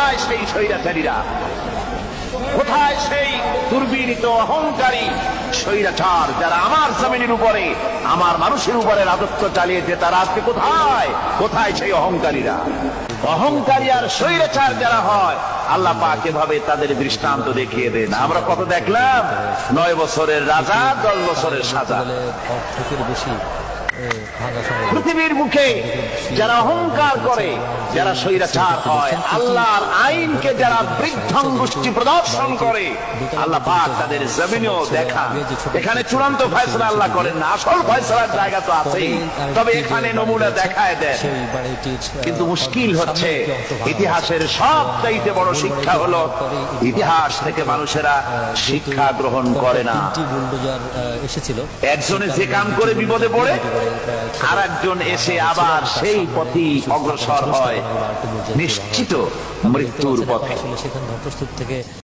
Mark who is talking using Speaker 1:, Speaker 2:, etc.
Speaker 1: কোথায় সেই স্বৈরাচারীরা? কোথায় সেই দুর্বিনীত অহংকারী স্বৈরাচার যারা আমার জমিনের উপরে, আমার মানুষের উপরে রাজত্ব চালিয়েছে? তারা আজকে কোথায়? কোথায় সেই অহংকারীরা? অহংকারী আর স্বৈরাচার যারা হয়, আল্লাহ পাক এভাবে তাদের দৃষ্টান্ত দেখিয়ে দেন। আমরা কত দেখলাম, 9 বছরের রাজা, 10 বছরের সাজা। পৃথিবীর মুখে যারা অহংকার করে, যারা স্বৈরাচার হয়, আল্লাহর আইনকে যারা বৃদ্ধাঙ্গুষ্টি প্রদর্শন করে, আল্লাহ পাক তাদের জমিনেও দেখান। এখানে চূড়ান্ত ফয়সালা আল্লাহ করেন না, আসল ফয়সালার জায়গা তো আছেই, তবে এখানে নমুনা দেখায় দেন। কিন্তু মুশকিল হচ্ছে, ইতিহাসের সবচাইতে বড় শিক্ষা হলো, ইতিহাস থেকে মানুষেরা শিক্ষা গ্রহণ করে না। একজনে যে কাম করে বিপদে পড়ে, আর একজন এসে আবার সেই পথেই অগ্রসর হয়, নিশ্চিত মৃত্যুর পথে।